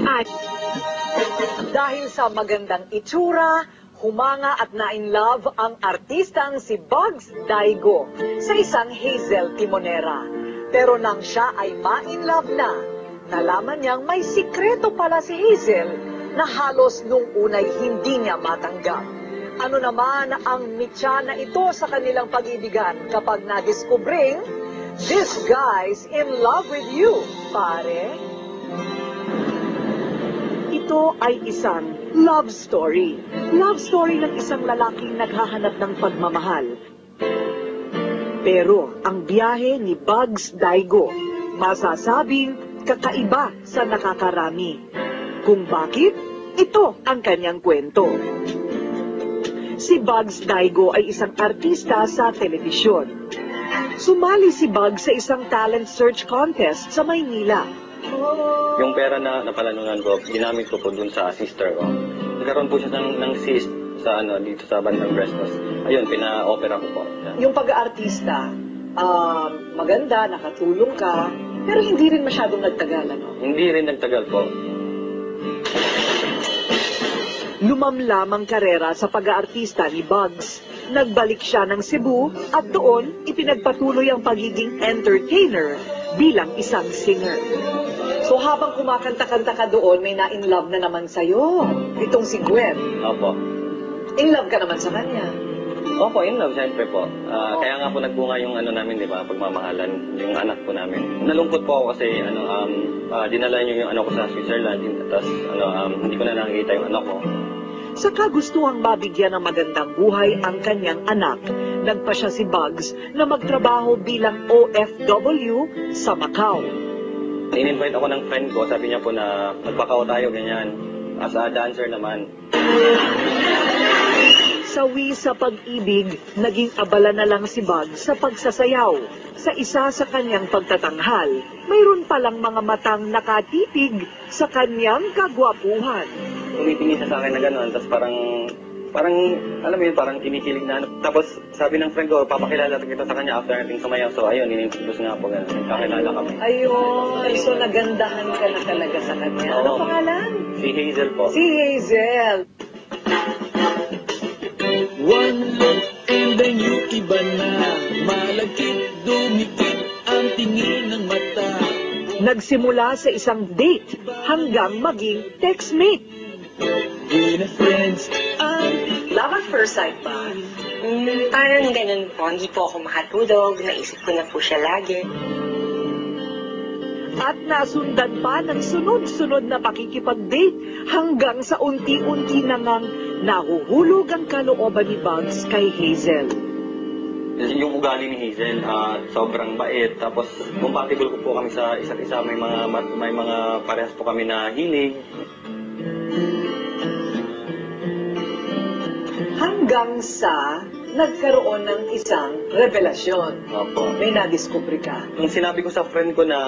At dahil sa magandang itsura, humanga at na-in-love ang artistang si Bugs Daigo sa isang Hazel Timonera. Pero nang siya ay ma-in-love na, nalaman niyang may sikreto pala si Hazel na halos nung unay hindi niya matanggap. Ano naman ang mitya na ito sa kanilang pag-ibigan kapag na-discovering, this guy's in love with you, pare? Ito ay isang love story. Love story ng isang lalaking naghahanap ng pagmamahal. Pero ang biyahe ni Bugs Daigo, masasabing kakaiba sa nakakarami. Kung bakit, ito ang kanyang kwento. Si Bugs Daigo ay isang artista sa telebisyon. Sumali si Bugs sa isang talent search contest sa Maynila. Yung pera na napalanunan ko, ginamit ko po dun sa sister ko. Nagkaroon po siya ng cyst sa dito sa bandang Brestos. Ayun, pina-opera ko po. Yung pag-aartista, maganda, nakatulong ka, pero hindi rin masyadong nagtagal, ano? Hindi rin nagtagal po. Lumamlam ang karera sa pag-aartista ni Bugs. Nagbalik siya ng Cebu at doon ipinagpatuloy ang pagiging entertainer bilang isang singer. So habang kumakanta-kanta ka doon, may na-in-love na naman sa'yo. Itong si Gwen. Opo. In love ka naman sa kanya. Opo, in love, siyempre po. Kaya nga po nagbunga yung namin, di ba, pagmamahalan, yung anak po namin. Nalungkot po ako kasi, dinala niyo yung anak ko sa Switzerland, tapos, hindi ko na nakikita yung anak ko. Sa kagustuhang mabigyan ng magandang buhay ang kanyang anak, nagpa siya si Bugs na magtrabaho bilang OFW sa Macau. In-invite ako ng friend ko, sabi niya po na magpakao tayo, ganyan. As a dancer naman. Sawi sa pag-ibig, naging abala na lang si Bugs sa pagsasayaw. Sa isa sa kanyang pagtatanghal, mayroon palang mga matang nakatitig sa kanyang kagwapuhan. Tumitingin siya sa akin na gano'n, tapos parang, alam mo yun, parang kinikilig na. Tapos sabi ng friend ko, papakilala kita sa kanya after nating sumayaw. So ayun, inintroduce nga po gano'n, kakilala kami. Ayun, so nagandahan ka na talaga sa kanya. Oo. Ano pangalan? Si Hazel po. Si Hazel. One look and then you iba na. Malagkit, dumikit ang tingin ng mata. Nagsimula sa isang date hanggang maging textmate. We're friends and Love at first sight ba? Parang ganun po. Hindi po ako makatulog. Naisip ko na po siya lagi. At nasundan pa ng sunod-sunod na pakikipag-date hanggang sa unti-unti na ngang nahuhulog ang kalooban ni Bugs kay Hazel. Yung ugali ni Hazel, sobrang bait. Tapos compatible po kami sa isa't isa. May mga parehas po kami na hilig. Hanggang sa nagkaroon ng isang revelasyon. Opo. May nadiskubre ka. Nung sinabi ko sa friend ko na,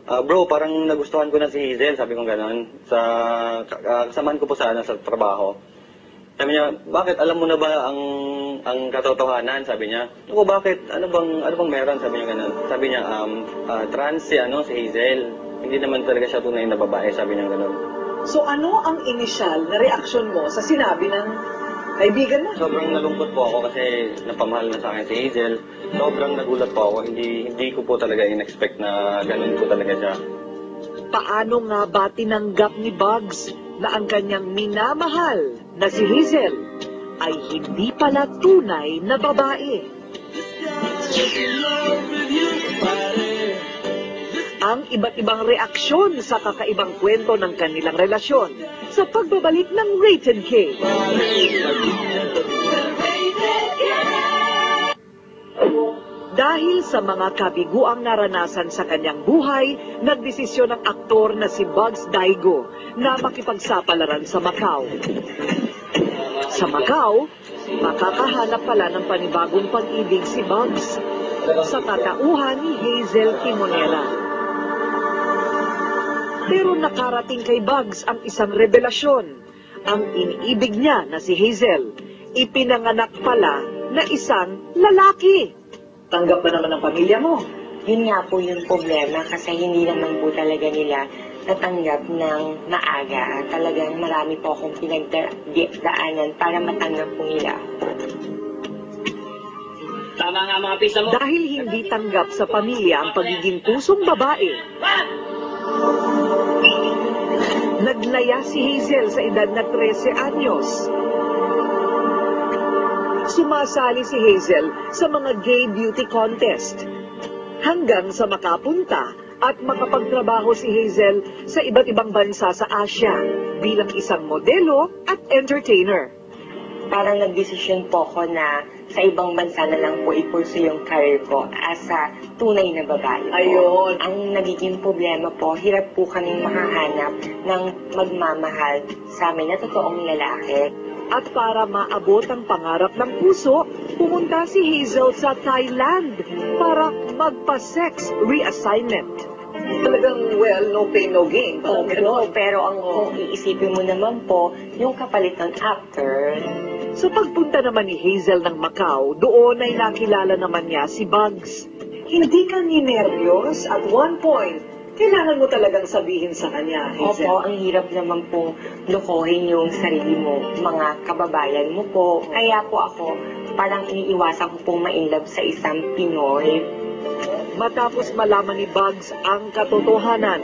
bro, parang nagustuhan ko na si Hazel, sabi ko gano'n, kasamahan ko po sa trabaho. Sabi niya, bakit? Alam mo na ba ang katotohanan? Sabi niya, ako, bakit? Ano bang meron? Sabi niya gano'n. Sabi niya, trans si Hazel. Hindi naman talaga siya tunay na babae, sabi niya gano'n. So ano ang initial na reaksyon mo sa sinabi ng kaibigan mo? Sobrang nalungkot po ako kasi napamahal na sa akin si Hazel. Sobrang nagulat po ako. Hindi ko po talaga in-expect na ganun po talaga siya. Paano nga ba tinanggap ni Bugs na ang kanyang minamahal na si Hazel ay hindi pala tunay na babae? Ang iba't ibang reaksyon sa kakaibang kwento ng kanilang relasyon sa pagbabalik ng Rated K. Dahil sa mga kabiguang naranasan sa kanyang buhay, nagdesisyon ang aktor na si Bugs Daigo na makipagsapalaran sa Macau. Sa Macau, makakahanap pala ng panibagong pag-ibig si Bugs sa katauhan ni Hazel Timonera. Pero nakarating kay Bugs ang isang revelasyon. Ang iniibig niya na si Hazel, ipinanganak pala na isang lalaki. Tanggap ba naman ng pamilya mo? Yun nga po yung problema kasi hindi naman po talaga nila natanggap ng maaga. Talagang marami po akong pinagdaanan para matanggap po nila ako. Tama nga mga pisa mo. Dahil hindi tanggap sa pamilya ang pagiging pusong babae, naglaya si Hazel sa edad na 13 anyos. Sumasali si Hazel sa mga gay beauty contest hanggang sa makapunta at makapagtrabaho si Hazel sa iba't ibang bansa sa Asia bilang isang modelo at entertainer. Parang nagdesisyon po ako na sa ibang bansa na lang po ipursu yung career ko as a tunay na babae po. Ayun. Ang nagiging problema po, hirap po kaming makahanap ng magmamahal sa amin na totoong lalaki. At para maabot ang pangarap ng puso, pumunta si Hazel sa Thailand para magpa-sex reassignment. Talagang, well, no pain, no gain. Oo, pero ang kung iisipin mo naman po, yung kapalit ng actor. Sa pagpunta naman ni Hazel ng Macau, doon ay nakilala naman niya si Bugs. Hindi ka ninervyos at one point, kailangan mo talagang sabihin sa kanya, Hazel. Opo, ang hirap naman pong lukohin yung sarili mo, mga kababayan mo po. Kaya po ako, parang iniiwasan ko pong ma-inlove sa isang Pinoy. Matapos malaman ni Bugs ang katotohanan,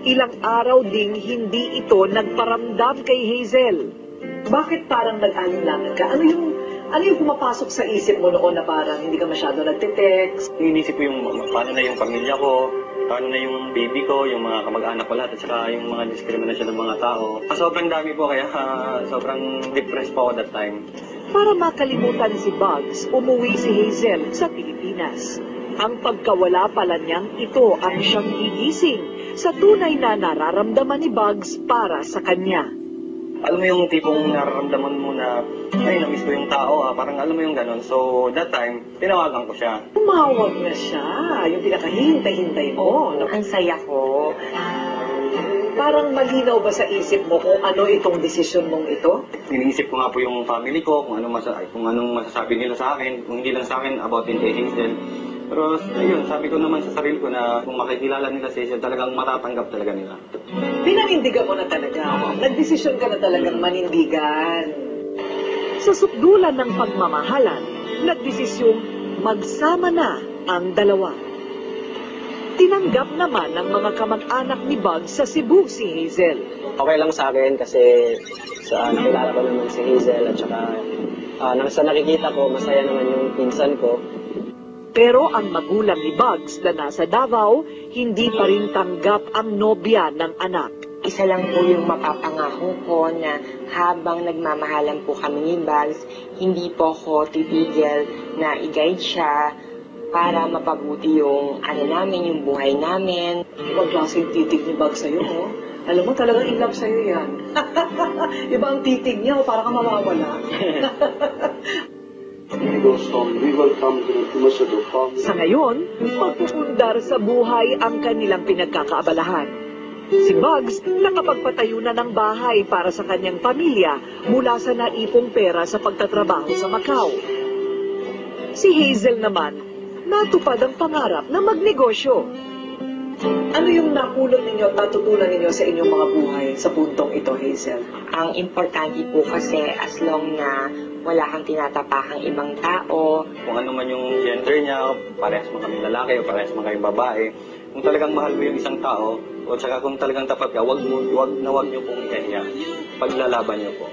ilang araw ding hindi ito nagparamdam kay Hazel. Bakit parang nag-alinlangan ka? Ano yung pumapasok sa isip mo noon na parang hindi ka masyado nagte-text? Inisip ko yung paano na yung pamilya ko, paano na yung baby ko, yung mga kamag-anak ko lahat, at saka yung mga diskriminasyon ng mga tao. Sobrang dami po, kaya sobrang depressed po ako that time. Para makalimutan si Bugs, umuwi si Hazel sa Pilipinas. Ang pagkawala pala niyang ito ang siyang gigising sa tunay na nararamdaman ni Bugs para sa kanya. Alam mo yung tipong nararamdaman mo na, ay, na-miss ko yung tao, parang alam mo yung ganon. So, that time, tinawagan ko siya. Tumawag na siya, yung pinakahintay-hintay mo. Ang saya ko. Parang malinaw ba sa isip mo kung ano itong desisyon mong ito? Iniisip ko nga po yung family ko, kung anong masasabi nila sa akin, kung hindi lang sa akin about in kay Hazel. Pero ayun, sabi ko naman sa sarili ko na kung makikilala nila si Hazel, talagang matatanggap talaga nila. Pinanindigan mo na talaga. Nagdesisyon ka na talagang manindigan. Sa sukdulan ng pagmamahalan, nagdesisyong magsama na ang dalawa. Tinanggap naman ng mga kamag-anak ni Bugs sa Cebu si Hazel. Okay lang sa akin kasi nakilala ko naman si Hazel at saka sa nakikita ko, masaya naman yung pinsan ko. Pero ang magulang ni Bugs na nasa Davao, hindi pa rin tanggap ang nobya ng anak. Isa lang po yung mapapangako ko na habang nagmamahalan po kami ni Bugs, hindi po ako titigil na i-guide siya para mapabuti yung namin, yung buhay namin. Ibang klaseng titig ni Bugs sa'yo, oh. Alam mo, talagang in love sa'yo yan. Iba ang titig niya, para ka mawawala. Sa ngayon, pagpupundar sa buhay ang kanilang pinagkakaabalahan. Si Bugs nakapagpatayo na ng bahay para sa kanyang pamilya mula sa naipong pera sa pagtatrabaho sa Macau. Si Hazel naman, natupad ang pangarap na magnegosyo. Ano yung napulot ninyo, natutunan ninyo sa inyong mga buhay sa puntong ito, Hazel? Ang importante po kasi as long na wala kang tinatapakang ibang tao. Kung ano man yung gender niya, parehas mo kaming lalaki o parehas mo kaming babae. Kung talagang mahal mo yung isang tao, o saka kung talagang tapat ka, wag niyo pong iyahiya. Paglalaban niyo po.